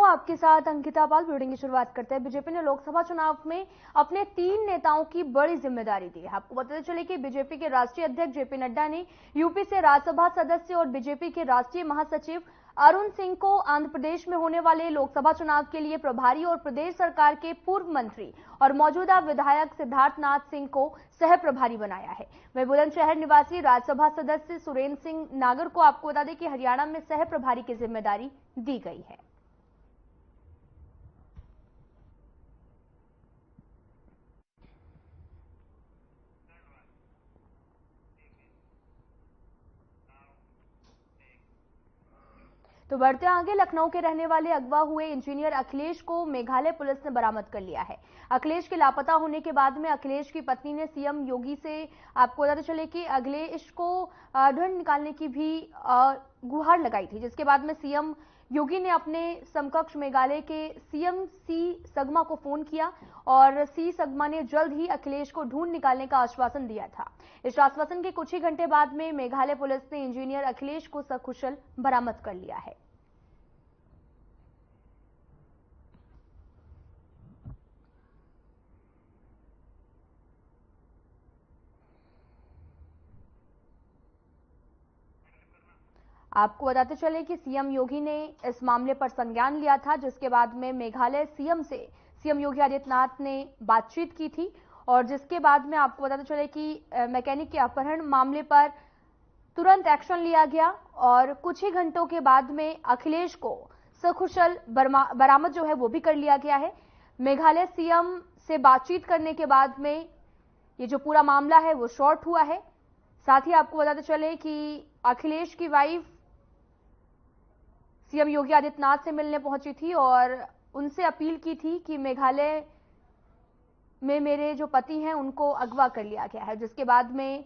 आपके साथ अंकिता पाल। ब्रीडिंग की शुरुआत करते हैं। बीजेपी ने लोकसभा चुनाव में अपने 3 नेताओं की बड़ी जिम्मेदारी दी है। आपको बताते चले कि बीजेपी के राष्ट्रीय अध्यक्ष जेपी नड्डा ने यूपी से राज्यसभा सदस्य और बीजेपी के राष्ट्रीय महासचिव अरुण सिंह को आंध्र प्रदेश में होने वाले लोकसभा चुनाव के लिए प्रभारी और प्रदेश सरकार के पूर्व मंत्री और मौजूदा विधायक सिद्धार्थनाथ सिंह को सह प्रभारी बनाया है। वहीं बुलंदशहर निवासी राज्यसभा सदस्य सुरेंद्र सिंह नागर को आपको बता दें कि हरियाणा में सह प्रभारी की जिम्मेदारी दी गई है। तो बढ़ते आगे, लखनऊ के रहने वाले अगवा हुए इंजीनियर अखिलेश को मेघालय पुलिस ने बरामद कर लिया है। अखिलेश के लापता होने के बाद में अखिलेश की पत्नी ने सीएम योगी से आपको बताते चले कि अखिलेश को ढूंढ निकालने की भी गुहार लगाई थी, जिसके बाद में सीएम योगी ने अपने समकक्ष मेघालय के सीएम सी सगमा को फोन किया और सी सगमा ने जल्द ही अखिलेश को ढूंढ निकालने का आश्वासन दिया था। इस आश्वासन के कुछ ही घंटे बाद में मेघालय पुलिस ने इंजीनियर अखिलेश को सकुशल बरामद कर लिया है। आपको बताते चले कि सीएम योगी ने इस मामले पर संज्ञान लिया था, जिसके बाद में मेघालय सीएम से सीएम योगी आदित्यनाथ ने बातचीत की थी और जिसके बाद में आपको बताते चले कि मैकेनिक के अपहरण मामले पर तुरंत एक्शन लिया गया और कुछ ही घंटों के बाद में अखिलेश को सकुशल बरामद जो है वो भी कर लिया गया है। मेघालय सीएम से बातचीत करने के बाद में ये जो पूरा मामला है वो शॉर्ट हुआ है। साथ ही आपको बताते चले कि अखिलेश की वाइफ सीएम योगी आदित्यनाथ से मिलने पहुंची थी और उनसे अपील की थी कि मेघालय में मेरे जो पति हैं उनको अगवा कर लिया गया है, जिसके बाद में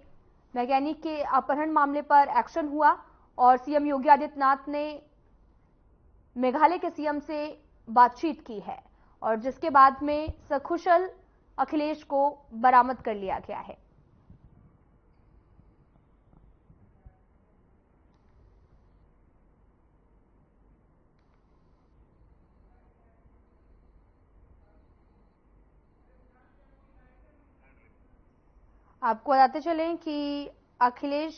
मैकेनिक के अपहरण मामले पर एक्शन हुआ और सीएम योगी आदित्यनाथ ने मेघालय के सीएम से बातचीत की है और जिसके बाद में सकुशल अखिलेश को बरामद कर लिया गया है। आपको बताते चलें कि अखिलेश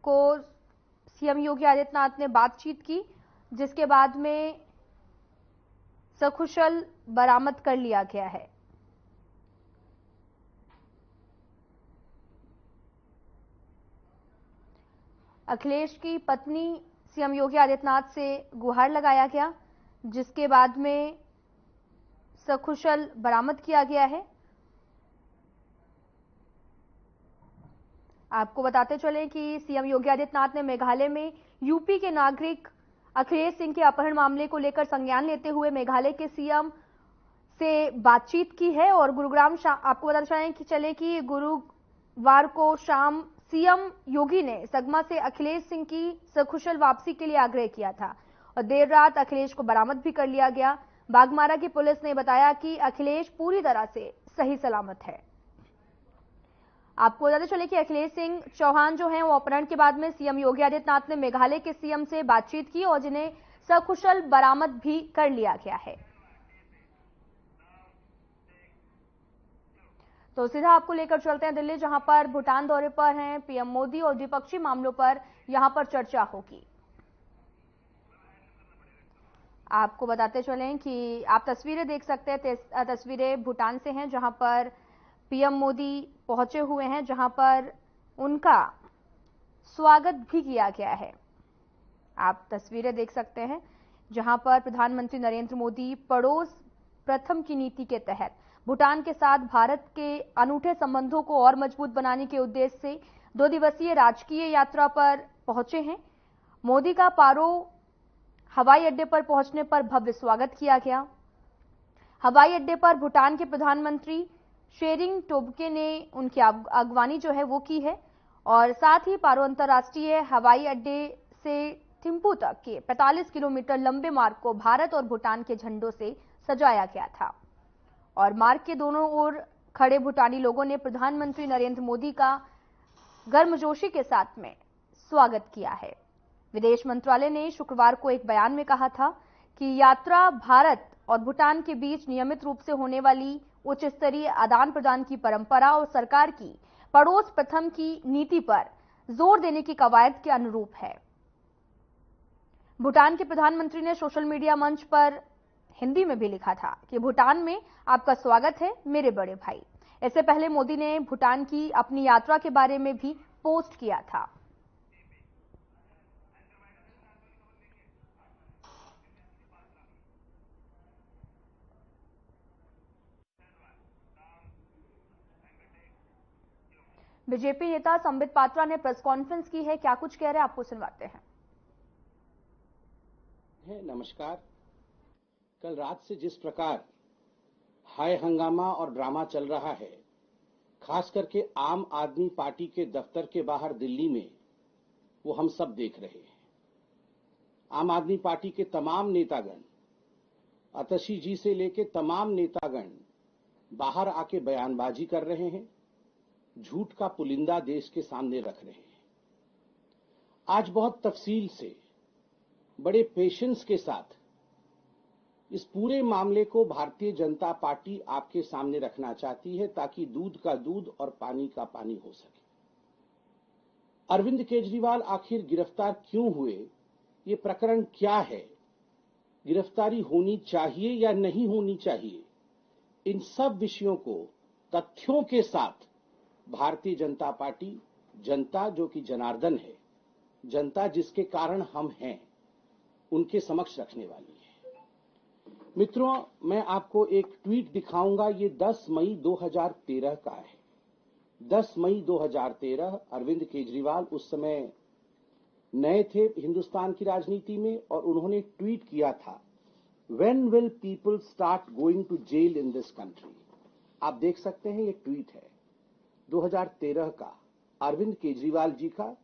को सीएम योगी आदित्यनाथ ने बातचीत की, जिसके बाद में सकुशल बरामद कर लिया गया है। अखिलेश की पत्नी सीएम योगी आदित्यनाथ से गुहार लगाया गया, जिसके बाद में सकुशल बरामद किया गया है। आपको बताते चलें कि सीएम योगी आदित्यनाथ ने मेघालय में यूपी के नागरिक अखिलेश सिंह के अपहरण मामले को लेकर संज्ञान लेते हुए मेघालय के सीएम से बातचीत की है और गुरुग्राम आपको बताते चले कि गुरुवार को शाम सीएम योगी ने सगमा से अखिलेश सिंह की सकुशल वापसी के लिए आग्रह किया था और देर रात अखिलेश को बरामद भी कर लिया गया। बागमारा की पुलिस ने बताया कि अखिलेश पूरी तरह से सही सलामत है। आपको बताते चले कि अखिलेश सिंह चौहान जो हैं वो अपहरण के बाद में सीएम योगी आदित्यनाथ ने मेघालय के सीएम से बातचीत की और जिन्हें सकुशल बरामद भी कर लिया गया है। तो सीधा आपको लेकर चलते हैं दिल्ली, जहां पर भूटान दौरे पर हैं पीएम मोदी और द्विपक्षीय मामलों पर यहां पर चर्चा होगी। आपको बताते चलें कि आप तस्वीरें देख सकते हैं, तस्वीरें भूटान से हैं जहां पर पीएम मोदी पहुंचे हुए हैं, जहां पर उनका स्वागत भी किया गया है। आप तस्वीरें देख सकते हैं जहां पर प्रधानमंत्री नरेंद्र मोदी पड़ोस प्रथम की नीति के तहत भूटान के साथ भारत के अनूठे संबंधों को और मजबूत बनाने के उद्देश्य से 2 दिवसीय राजकीय यात्रा पर पहुंचे हैं। मोदी का पारो हवाई अड्डे पर पहुंचने पर भव्य स्वागत किया गया। हवाई अड्डे पर भूटान के प्रधानमंत्री शेरिंग टोब्गे ने उनकी अगवानी जो है वो की है और साथ ही पारो अंतर्राष्ट्रीय हवाई अड्डे से थिम्पू तक के 45 किलोमीटर लंबे मार्ग को भारत और भूटान के झंडों से सजाया गया था और मार्ग के दोनों ओर खड़े भूटानी लोगों ने प्रधानमंत्री नरेंद्र मोदी का गर्मजोशी के साथ में स्वागत किया है। विदेश मंत्रालय ने शुक्रवार को एक बयान में कहा था कि यात्रा भारत और भूटान के बीच नियमित रूप से होने वाली उच्च स्तरीय आदान प्रदान की परंपरा और सरकार की पड़ोस प्रथम की नीति पर जोर देने की कवायद के अनुरूप है। भूटान के प्रधानमंत्री ने सोशल मीडिया मंच पर हिंदी में भी लिखा था कि भूटान में आपका स्वागत है मेरे बड़े भाई। इससे पहले मोदी ने भूटान की अपनी यात्रा के बारे में भी पोस्ट किया था। बीजेपी नेता संबित पात्रा ने प्रेस कॉन्फ्रेंस की है, क्या कुछ कह रहे हैं आपको सुनवाते हैं। नमस्कार। कल रात से जिस प्रकार हाय हंगामा और ड्रामा चल रहा है, खास करके आम आदमी पार्टी के दफ्तर के बाहर दिल्ली में, वो हम सब देख रहे हैं। आम आदमी पार्टी के तमाम नेतागण, आतिशी जी से लेके तमाम नेतागण बाहर आके बयानबाजी कर रहे हैं, झूठ का पुलिंदा देश के सामने रख रहे हैं। आज बहुत तफसील से, बड़े पेशेंस के साथ इस पूरे मामले को भारतीय जनता पार्टी आपके सामने रखना चाहती है ताकि दूध का दूध और पानी का पानी हो सके। अरविंद केजरीवाल आखिर गिरफ्तार क्यों हुए, ये प्रकरण क्या है, गिरफ्तारी होनी चाहिए या नहीं होनी चाहिए, इन सब विषयों को तथ्यों के साथ भारतीय जनता पार्टी, जनता जो कि जनार्दन है, जनता जिसके कारण हम हैं, उनके समक्ष रखने वाली है। मित्रों, मैं आपको एक ट्वीट दिखाऊंगा। ये 10 मई 2013 का है। 10 मई 2013 अरविंद केजरीवाल उस समय नए थे हिंदुस्तान की राजनीति में और उन्होंने ट्वीट किया था, When will people start going to jail in this country? आप देख सकते हैं, ये ट्वीट है 2013 का अरविंद केजरीवाल जी का।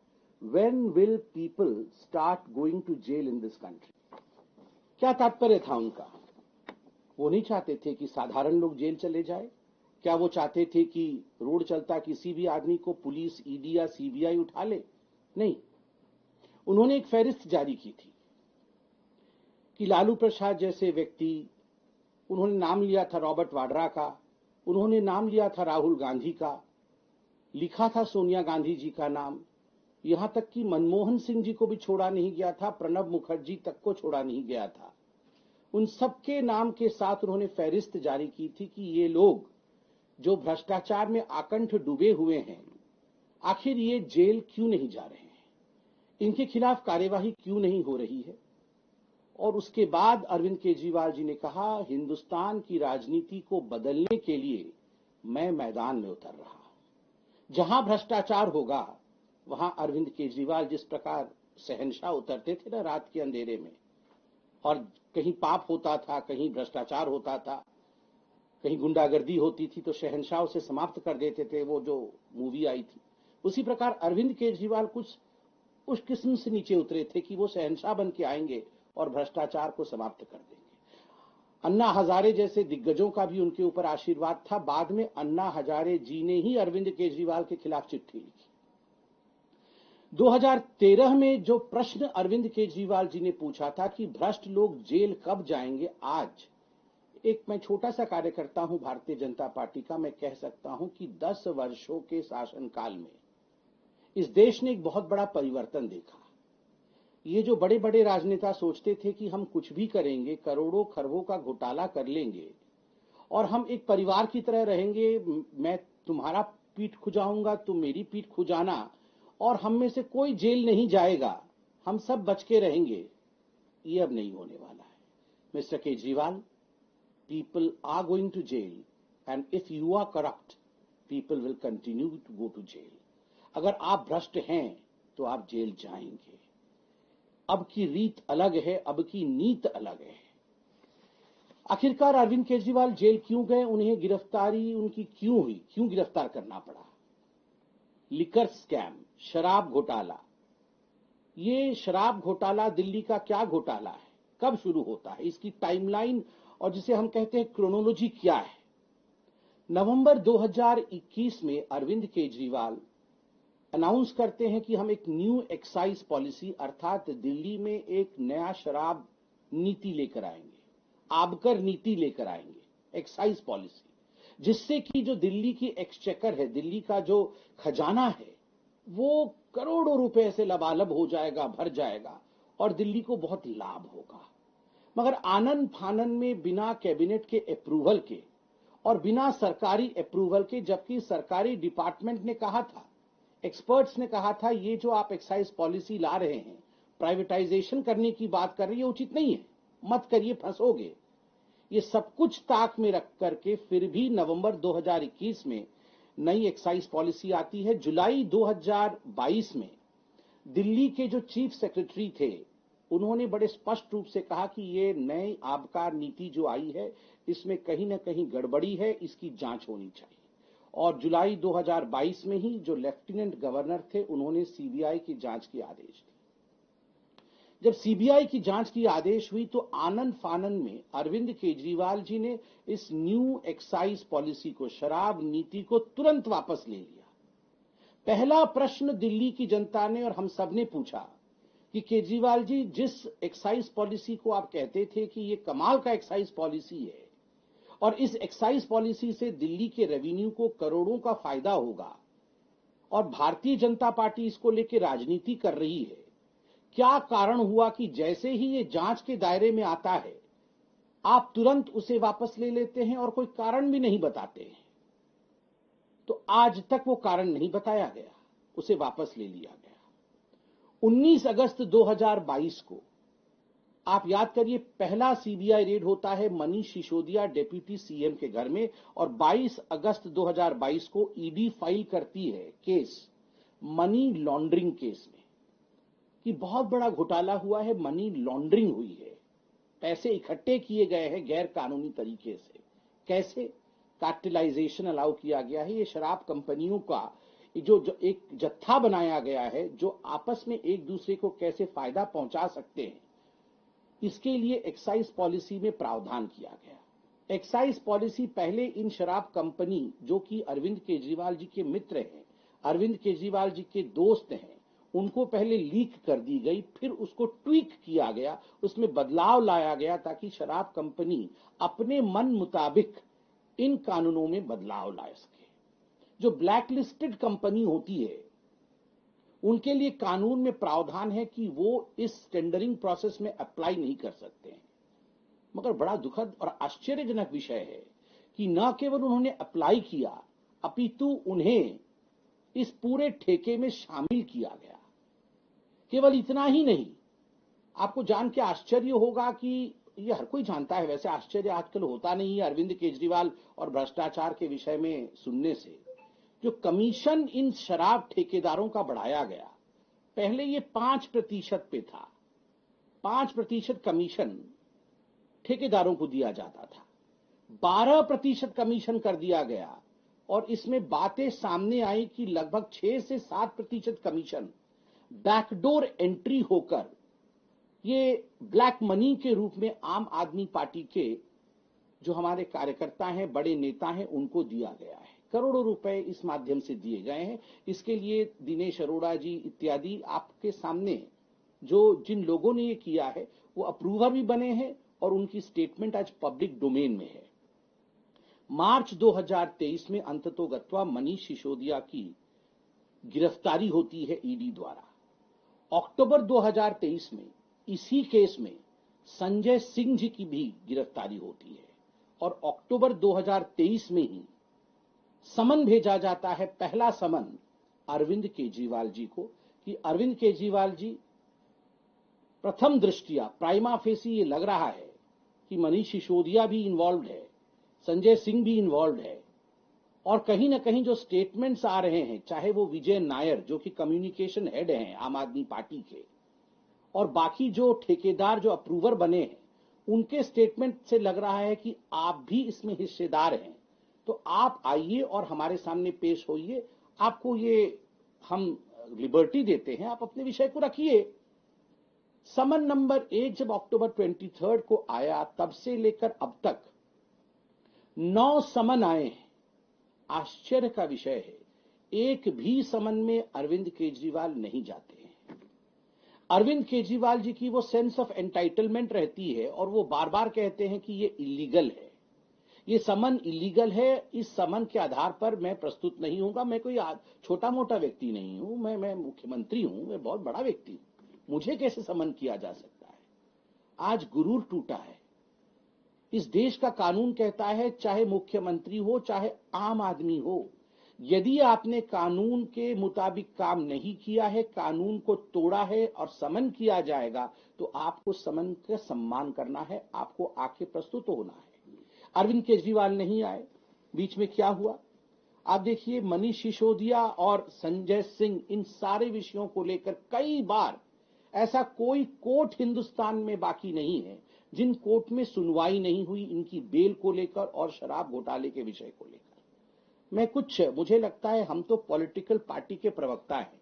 When will people start going to jail in this country? क्या तात्पर्य था उनका? वो नहीं चाहते थे कि साधारण लोग जेल चले जाए। क्या वो चाहते थे कि रोड चलता किसी भी आदमी को पुलिस, ईडी या सीबीआई उठा ले? नहीं। उन्होंने एक फहरिस्त जारी की थी कि लालू प्रसाद जैसे व्यक्ति, उन्होंने नाम लिया था रॉबर्ट वाड्रा का, उन्होंने नाम लिया था राहुल गांधी का, लिखा था सोनिया गांधी जी का नाम, यहां तक कि मनमोहन सिंह जी को भी छोड़ा नहीं गया था, प्रणब मुखर्जी तक को छोड़ा नहीं गया था। उन सबके नाम के साथ उन्होंने फहरिस्त जारी की थी कि ये लोग जो भ्रष्टाचार में आकंठ डूबे हुए हैं, आखिर ये जेल क्यों नहीं जा रहे हैं, इनके खिलाफ कार्यवाही क्यों नहीं हो रही है। और उसके बाद अरविंद केजरीवाल जी ने कहा, हिंदुस्तान की राजनीति को बदलने के लिए मैं मैदान में उतर रहा हूं। जहां भ्रष्टाचार होगा वहां अरविंद केजरीवाल जिस प्रकार शहंशाह उतरते थे ना रात के अंधेरे में, और कहीं पाप होता था, कहीं भ्रष्टाचार होता था, कहीं गुंडागर्दी होती थी तो शहंशाह उसे समाप्त कर देते थे, वो जो मूवी आई थी। उसी प्रकार अरविंद केजरीवाल कुछ उस किस्म से नीचे उतरे थे कि वो शहंशाह बन के आएंगे और भ्रष्टाचार को समाप्त कर देंगे। अन्ना हजारे जैसे दिग्गजों का भी उनके ऊपर आशीर्वाद था। बाद में अन्ना हजारे जी ने ही अरविंद केजरीवाल के खिलाफ चिट्ठी लिखी। 2013 में जो प्रश्न अरविंद केजरीवाल जी ने पूछा था कि भ्रष्ट लोग जेल कब जाएंगे, आज एक मैं छोटा सा कार्यकर्ता हूं भारतीय जनता पार्टी का, मैं कह सकता हूं कि 10 वर्षों के शासनकाल में इस देश ने एक बहुत बड़ा परिवर्तन देखा। ये जो बड़े बड़े राजनेता सोचते थे कि हम कुछ भी करेंगे, करोड़ों खरबों का घोटाला कर लेंगे और हम एक परिवार की तरह रहेंगे, मैं तुम्हारा पीठ खुजाऊंगा, तुम मेरी पीठ खुजाना, और हम में से कोई जेल नहीं जाएगा, हम सब बच के रहेंगे, ये अब नहीं होने वाला है। Mister Kejriwal, people are going to jail and if you are corrupt, people will continue to go to jail. अगर आप भ्रष्ट हैं तो आप जेल जाएंगे। अब की रीत अलग है, अब की नीत अलग है। आखिरकार अरविंद केजरीवाल जेल क्यों गए, उन्हें गिरफ्तारी उनकी क्यों हुई, क्यों गिरफ्तार करना पड़ा? लिकर स्कैम, शराब घोटाला। ये शराब घोटाला दिल्ली का क्या घोटाला है, कब शुरू होता है, इसकी टाइमलाइन और जिसे हम कहते हैं क्रोनोलॉजी क्या है? नवंबर 2021 में अरविंद केजरीवाल अनाउंस करते हैं कि हम एक न्यू एक्साइज पॉलिसी अर्थात दिल्ली में एक नया शराब नीति लेकर आएंगे, आबकर नीति लेकर आएंगे, एक्साइज पॉलिसी, जिससे कि जो दिल्ली की एक्सचेकर है, दिल्ली का जो खजाना है, वो करोड़ों रुपए से लबालब हो जाएगा, भर जाएगा और दिल्ली को बहुत लाभ होगा। मगर आनन फानन में बिना कैबिनेट के अप्रूवल के और बिना सरकारी अप्रूवल के, जबकि सरकारी डिपार्टमेंट ने कहा था, एक्सपर्ट्स ने कहा था, ये जो आप एक्साइज पॉलिसी ला रहे हैं, प्राइवेटाइजेशन करने की बात कर रही है, उचित नहीं है, मत करिए, फंसोगे। ये सब कुछ ताक में रख करके फिर भी नवंबर 2021 में नई एक्साइज पॉलिसी आती है। जुलाई 2022 में दिल्ली के जो चीफ सेक्रेटरी थे, उन्होंने बड़े स्पष्ट रूप से कहा कि ये नई आबकार नीति जो आई है, इसमें कहीं ना कहीं गड़बड़ी है, इसकी जांच होनी चाहिए। और जुलाई 2022 में ही जो लेफ्टिनेंट गवर्नर थे, उन्होंने सीबीआई की जांच के आदेश दिए। जब सीबीआई की जांच की आदेश हुई तो आनन फानन में अरविंद केजरीवाल जी ने इस न्यू एक्साइज पॉलिसी को, शराब नीति को तुरंत वापस ले लिया। पहला प्रश्न दिल्ली की जनता ने और हम सब ने पूछा कि केजरीवाल जी, जिस एक्साइज पॉलिसी को आप कहते थे कि ये कमाल का एक्साइज पॉलिसी है और इस एक्साइज पॉलिसी से दिल्ली के रेवेन्यू को करोड़ों का फायदा होगा और भारतीय जनता पार्टी इसको लेकर राजनीति कर रही है, क्या कारण हुआ कि जैसे ही ये जांच के दायरे में आता है, आप तुरंत उसे वापस ले लेते हैं और कोई कारण भी नहीं बताते हैं? तो आज तक वो कारण नहीं बताया गया, उसे वापस ले लिया गया। 19 अगस्त 2022 को आप याद करिए, पहला सीबीआई रेड होता है मनीष सिसोदिया डिप्टी सीएम के घर में और 22 अगस्त 2022 को ईडी फाइल करती है केस मनी लॉन्ड्रिंग केस में कि बहुत बड़ा घोटाला हुआ है, मनी लॉन्ड्रिंग हुई है, पैसे इकट्ठे किए गए हैं गैर कानूनी तरीके से। कैसे? कार्टेलाइजेशन अलाउ किया गया है। ये शराब कंपनियों का जो एक जत्था बनाया गया है, जो आपस में एक दूसरे को कैसे फायदा पहुंचा सकते हैं, इसके लिए एक्साइज पॉलिसी में प्रावधान किया गया। एक्साइज पॉलिसी पहले इन शराब कंपनी, जो कि अरविंद केजरीवाल जी के मित्र हैं, अरविंद केजरीवाल जी के दोस्त हैं, उनको पहले लीक कर दी गई, फिर उसको ट्वीक किया गया, उसमें बदलाव लाया गया ताकि शराब कंपनी अपने मन मुताबिक इन कानूनों में बदलाव ला सके। जो ब्लैकलिस्टेड कंपनी होती है, उनके लिए कानून में प्रावधान है कि वो इस टेंडरिंग प्रोसेस में अप्लाई नहीं कर सकते हैं। मगर बड़ा दुखद और आश्चर्यजनक विषय है कि न केवल उन्होंने अप्लाई किया, अपितु उन्हें इस पूरे ठेके में शामिल किया गया। केवल इतना ही नहीं, आपको जान के आश्चर्य होगा कि ये हर कोई जानता है, वैसे आश्चर्य आजकल होता नहीं है अरविंद केजरीवाल और भ्रष्टाचार के विषय में सुनने से। जो कमीशन इन शराब ठेकेदारों का बढ़ाया गया, पहले ये 5% पे था, 5% कमीशन ठेकेदारों को दिया जाता था, 12% कमीशन कर दिया गया और इसमें बातें सामने आई कि लगभग 6 से 7% कमीशन बैकडोर एंट्री होकर ये ब्लैक मनी के रूप में आम आदमी पार्टी के जो हमारे कार्यकर्ता हैं, बड़े नेता हैं, उनको दिया गया है। करोड़ों रुपए इस माध्यम से दिए गए हैं। इसके लिए दिनेश अरोड़ा जी इत्यादि आपके सामने जो जिन लोगों ने ये किया है, वो अप्रूवर भी बने हैं और उनकी स्टेटमेंट आज पब्लिक डोमेन में है। मार्च 2023 में अंततोगत्वा मनीष सिसोदिया की गिरफ्तारी होती है ईडी द्वारा। अक्टूबर 2023 में इसी केस में संजय सिंह जी की भी गिरफ्तारी होती है और अक्टूबर 2023 में ही समन भेजा जाता है, पहला समन अरविंद केजरीवाल जी को कि अरविंद केजरीवाल जी, प्रथम दृष्टिया प्राइमा फेसी ये लग रहा है कि मनीष सिसोदिया भी इन्वॉल्व है, संजय सिंह भी इन्वॉल्व है और कहीं ना कहीं जो स्टेटमेंट्स आ रहे हैं, चाहे वो विजय नायर जो कि कम्युनिकेशन हेड हैं आम आदमी पार्टी के, और बाकी जो ठेकेदार जो अप्रूवर बने हैं, उनके स्टेटमेंट से लग रहा है कि आप भी इसमें हिस्सेदार हैं, तो आप आइए और हमारे सामने पेश होइए, आपको ये हम लिबर्टी देते हैं, आप अपने विषय को रखिए। समन नंबर 1 जब अक्टूबर 23 को आया, तब से लेकर अब तक 9 समन आए हैं। आश्चर्य का विषय है, एक भी समन में अरविंद केजरीवाल नहीं जाते हैं। अरविंद केजरीवाल जी की वो सेंस ऑफ एंटाइटलमेंट रहती है और वो बार बार कहते हैं कि ये इलीगल है, ये समन इलीगल है, इस समन के आधार पर मैं प्रस्तुत नहीं होऊंगा। मैं कोई छोटा मोटा व्यक्ति नहीं हूं, मैं मुख्यमंत्री हूं, मैं बहुत बड़ा व्यक्ति हूं, मुझे कैसे समन किया जा सकता है। आज गुरूर टूटा है। इस देश का कानून कहता है चाहे मुख्यमंत्री हो चाहे आम आदमी हो, यदि आपने कानून के मुताबिक काम नहीं किया है, कानून को तोड़ा है और समन किया जाएगा, तो आपको समन का सम्मान करना है, आपको आके प्रस्तुत होना है। अरविंद केजरीवाल नहीं आए। बीच में क्या हुआ आप देखिए। मनीष सिसोदिया और संजय सिंह, इन सारे विषयों को लेकर कई बार, ऐसा कोई कोर्ट हिंदुस्तान में बाकी नहीं है जिन कोर्ट में सुनवाई नहीं हुई इनकी बेल को लेकर और शराब घोटाले के विषय को लेकर। मुझे लगता है हम तो पॉलिटिकल पार्टी के प्रवक्ता हैं,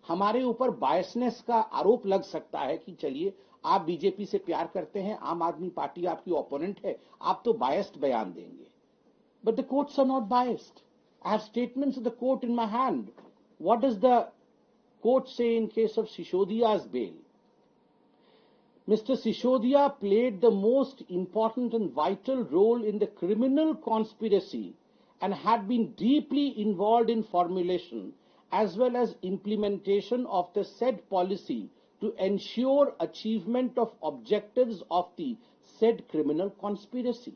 हमारे ऊपर बायसनेस का आरोप लग सकता है कि चलिए आप बीजेपी से प्यार करते हैं, आम आदमी पार्टी आपकी ओपोनेंट है, आप तो बायस्ड बयान देंगे। But the courts are not biased. I have statements of the court in my hand. What does the court say in case of Sisodia's bail? Mr. Sisodia played the most important and vital role in the criminal conspiracy and had been deeply involved in formulation as well as implementation of the said policy to ensure achievement of objectives of the said criminal conspiracy.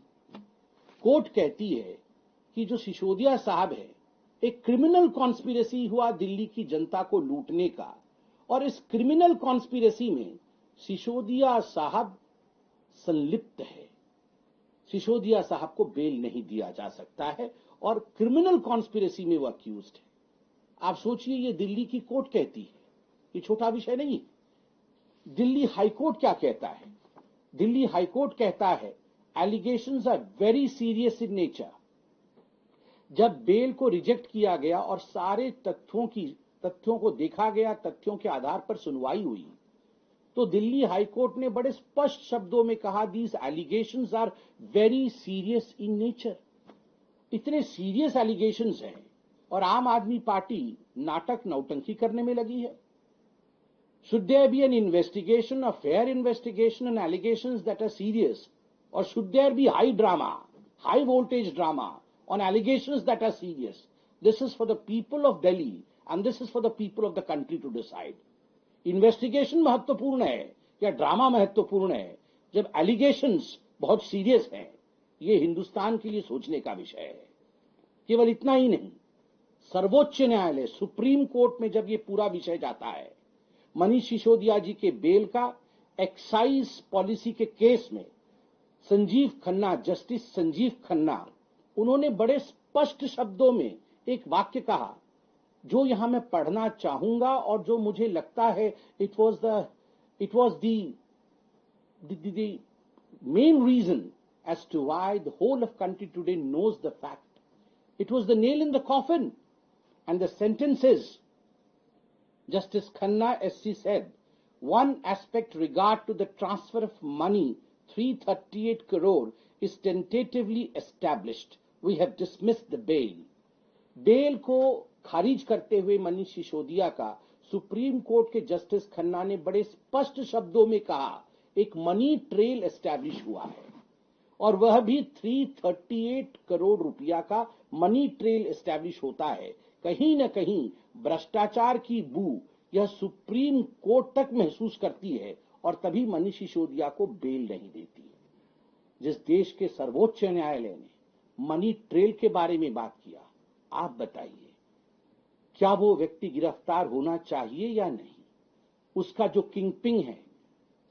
Court कहती है कि जो सिसोदिया साहब है, एक criminal conspiracy हुआ दिल्ली की जनता को लूटने का, और इस क्रिमिनल कॉन्स्पिरेसी में सिसोदिया साहब संलिप्त है। सिसोदिया साहब को बेल नहीं दिया जा सकता है और क्रिमिनल कॉन्स्पिरेसी में वो अक्यूज्ड है। आप सोचिए, ये दिल्ली की कोर्ट कहती है, ये छोटा विषय नहीं। दिल्ली हाईकोर्ट क्या कहता है? दिल्ली हाईकोर्ट कहता है allegations are very serious in nature. जब बेल को रिजेक्ट किया गया और सारे तथ्यों को देखा गया, तथ्यों के आधार पर सुनवाई हुई, तो दिल्ली हाईकोर्ट ने बड़े स्पष्ट शब्दों में कहा these allegations are very serious in nature. इतने सीरियस एलिगेशंस हैं और आम आदमी पार्टी नाटक नौटंकी करने में लगी है। Should there be an investigation, a fair investigation on allegations that are serious, or should there be high drama, high voltage drama on allegations that are serious? This is for the people of Delhi and this is for the people of the country to decide. Investigation महत्वपूर्ण है या drama महत्वपूर्ण है? जब allegations बहुत serious हैं, ये हिंदुस्तान के लिए सोचने का विषय है। केवल इतना ही नहीं, सर्वोच्च न्यायालय सुप्रीम कोर्ट में जब ये पूरा विषय जाता है, मनीष सिसोदिया जी के बेल का, एक्साइज पॉलिसी के केस में संजीव खन्ना, जस्टिस संजीव खन्ना, उन्होंने बड़े स्पष्ट शब्दों में एक वाक्य कहा जो यहां मैं पढ़ना चाहूंगा और जो मुझे लगता है it was the main reason as to why the whole of country today knows the fact. It was the nail in the coffin. And the sentence is, Justice Khanna SC said, one aspect regard to the transfer of money, 338 crore, is tentatively established. We have dismissed the bail. Bail को खारिज करते हुए मनीष सिसोदिया का supreme court के justice Khanna ने बड़े स्पष्ट शब्दों में कहा, एक मनी ट्रेल एस्टैब्लिश हुआ है और वह भी 338 करोड़ रुपया का मनी ट्रेल एस्टैब्लिश होता है। कहीं न कहीं भ्रष्टाचार की बू यह सुप्रीम कोर्ट तक महसूस करती है और तभी मनीष सिसोदिया को बेल नहीं देती है। जिस देश के सर्वोच्च न्यायालय ने मनी ट्रेल के बारे में बात किया, आप बताइए क्या वो व्यक्ति गिरफ्तार होना चाहिए या नहीं? उसका जो किंगपिन है,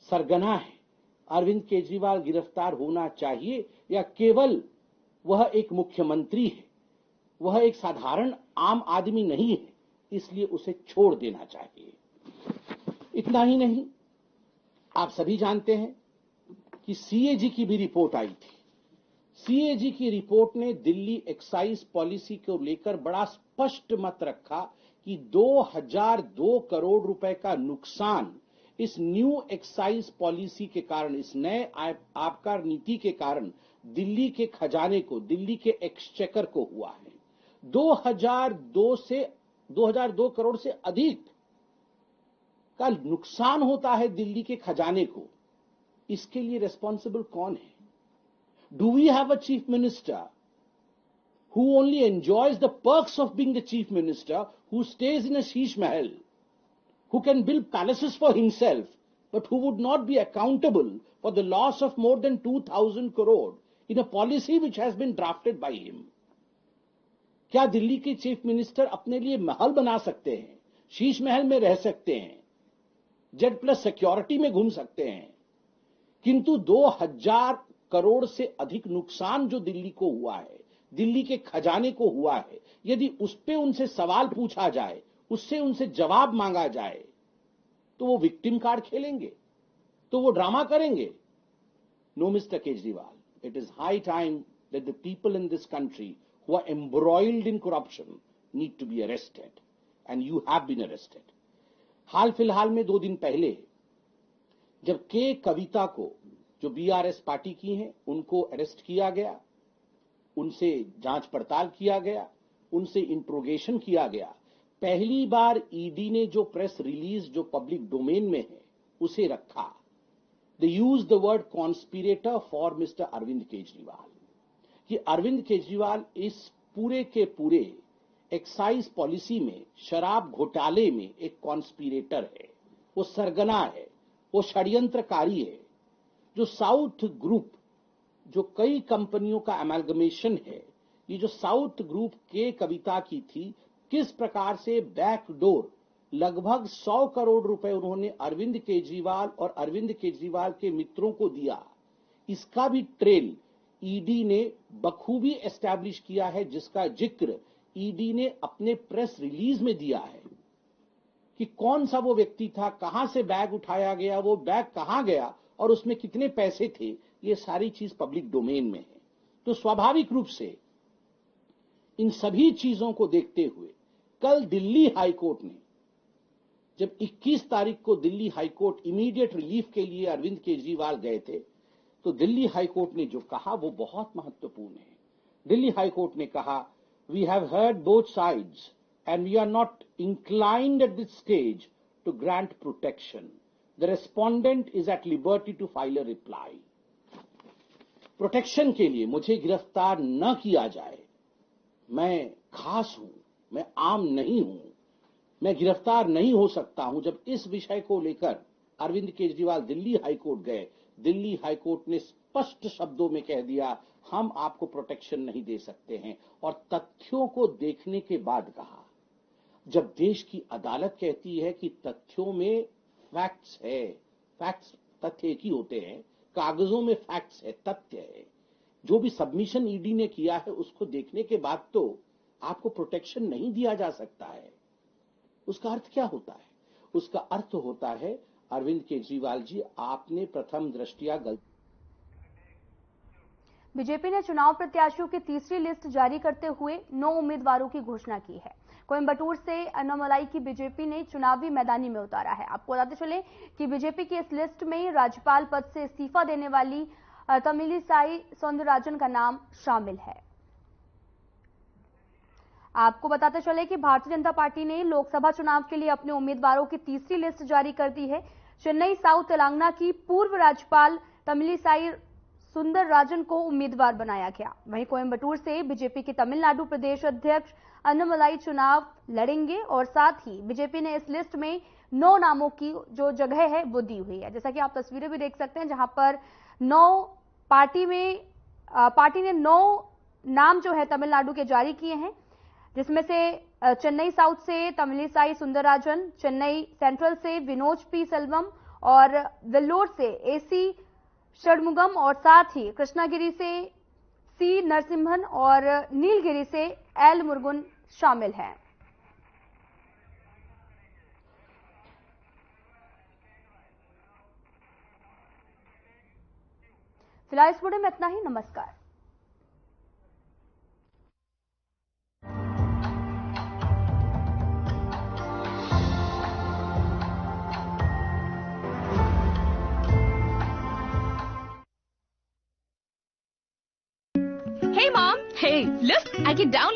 सरगना है, अरविंद केजरीवाल गिरफ्तार होना चाहिए या केवल वह एक मुख्यमंत्री है, वह एक साधारण आम आदमी नहीं है, इसलिए उसे छोड़ देना चाहिए? इतना ही नहीं, आप सभी जानते हैं कि सीएजी की भी रिपोर्ट आई थी। सीएजी की रिपोर्ट ने दिल्ली एक्साइज पॉलिसी को लेकर बड़ा स्पष्ट मत रखा कि 2002 करोड़ रुपए का नुकसान इस न्यू एक्साइज पॉलिसी के कारण, इस नए आबकार नीति के कारण दिल्ली के खजाने को, दिल्ली के एक्सचेकर को हुआ है। 2002 से 2002 करोड़ से अधिक का नुकसान होता है दिल्ली के खजाने को, इसके लिए रिस्पॉन्सिबल कौन है? Do we have a chief minister who only enjoys the perks of being the chief minister, who stays in a sheesh mahal, who can build palaces for himself, but who would not be accountable for the loss of more than 2,000 crore in a policy which has been drafted by him? क्या दिल्ली के chief minister अपने लिए महल बना सकते हैं, शीश महल में रह सकते हैं, Z+ सिक्योरिटी में घूम सकते हैं, किंतु 2,000 करोड़ से अधिक नुकसान जो दिल्ली को हुआ है, दिल्ली के खजाने को हुआ है, यदि उस पे उनसे सवाल पूछा जाए, उससे उनसे जवाब मांगा जाए, तो वो विक्टिम कार्ड खेलेंगे, तो वो ड्रामा करेंगे? No mister Kejriwal, it is high time that the people in this country who are embroiled in corruption need to be arrested, and you have been arrested. हाल फिलहाल में 2 दिन पहले जब के कविता को, जो बीआरएस पार्टी की हैं, उनको अरेस्ट किया गया, उनसे जांच पड़ताल किया गया, उनसे इंट्रोगेशन किया गया, पहली बार ईडी ने जो प्रेस रिलीज जो पब्लिक डोमेन में है उसे रखा. They use the word conspirator for mister Arvind Kejriwal, कि अरविंद केजरीवाल इस पूरे के पूरे एक्साइज पॉलिसी में, शराब घोटाले में एक कॉन्स्पिरेटर है, वो सरगना है, वो षड्यंत्रकारी है. जो साउथ ग्रुप, जो कई कंपनियों का अमेलगमेशन है, ये जो साउथ ग्रुप के कविता की थी, किस प्रकार से बैकडोर लगभग 100 करोड़ रुपए उन्होंने अरविंद केजरीवाल और अरविंद केजरीवाल के मित्रों को दिया, इसका भी ट्रेल ईडी ने बखूबी एस्टैब्लिश किया है, जिसका जिक्र ईडी ने अपने प्रेस रिलीज में दिया है कि कौन सा वो व्यक्ति था, कहां से बैग उठाया गया, वो बैग कहां गया और उसमें कितने पैसे थे, ये सारी चीज पब्लिक डोमेन में है. तो स्वाभाविक रूप से इन सभी चीजों को देखते हुए कल दिल्ली हाईकोर्ट ने, जब 21 तारीख को दिल्ली हाईकोर्ट इमीडिएट रिलीफ के लिए अरविंद केजरीवाल गए थे, तो दिल्ली हाईकोर्ट ने जो कहा वो बहुत महत्वपूर्ण है. दिल्ली हाईकोर्ट ने कहा, we have heard both sides and we are not inclined at this stage to grant protection. The respondent is at liberty to file a reply. Protection के लिए मुझे गिरफ्तार न किया जाए, मैं खास हूं, मैं आम नहीं हूं, मैं गिरफ्तार नहीं हो सकता हूं. जब इस विषय को लेकर अरविंद केजरीवाल दिल्ली हाईकोर्ट गए, दिल्ली हाईकोर्ट ने स्पष्ट शब्दों में कह दिया, हम आपको प्रोटेक्शन नहीं दे सकते हैं. और तथ्यों को देखने के बाद कहा, जब देश की अदालत कहती है कि तथ्यों में फैक्ट्स है, फैक्ट्स तथ्य एक ही होते हैं, कागजों में फैक्ट्स है, तथ्य है, जो भी सबमिशन ईडी ने किया है उसको देखने के बाद तो आपको प्रोटेक्शन नहीं दिया जा सकता है. उसका अर्थ क्या होता है? उसका अर्थ होता है, अरविंद केजरीवाल जी, आपने प्रथम दृष्टया गलती. बीजेपी ने चुनाव प्रत्याशियों की तीसरी लिस्ट जारी करते हुए 9 उम्मीदवारों की घोषणा की है. कोयंबटूर से अन्नामलाई की बीजेपी ने चुनावी मैदानी में उतारा है. आपको बताते चले कि बीजेपी की इस लिस्ट में राज्यपाल पद से इस्तीफा देने वाली तमिलिसाई सौंदरराजन का नाम शामिल है. आपको बताते चले कि भारतीय जनता पार्टी ने लोकसभा चुनाव के लिए अपने उम्मीदवारों की तीसरी लिस्ट जारी कर दी है. चेन्नई साउथ तेलंगाना की पूर्व राज्यपाल तमिलिसाई सुंदरराजन को उम्मीदवार बनाया गया. वहीं कोयंबटूर से बीजेपी के तमिलनाडु प्रदेश अध्यक्ष अन्नामलाई चुनाव लड़ेंगे और साथ ही बीजेपी ने इस लिस्ट में 9 नामों की जो जगह है वो दी हुई है. जैसा कि आप तस्वीरें भी देख सकते हैं, जहां पर 9 पार्टी ने 9 नाम जो है तमिलनाडु के जारी किए हैं, जिसमें से चेन्नई साउथ से तमिलिसाई सुंदरराजन, चेन्नई सेंट्रल से विनोज पी सेल्वम और वेल्लोर से एसी षणमुगम और साथ ही कृष्णागिरी से सी नरसिम्हन और नीलगिरी से एल मुरुगन शामिल हैं. फिलहाल इस वीडियो में इतना ही. नमस्कार. Hey mom, hey, look, I can download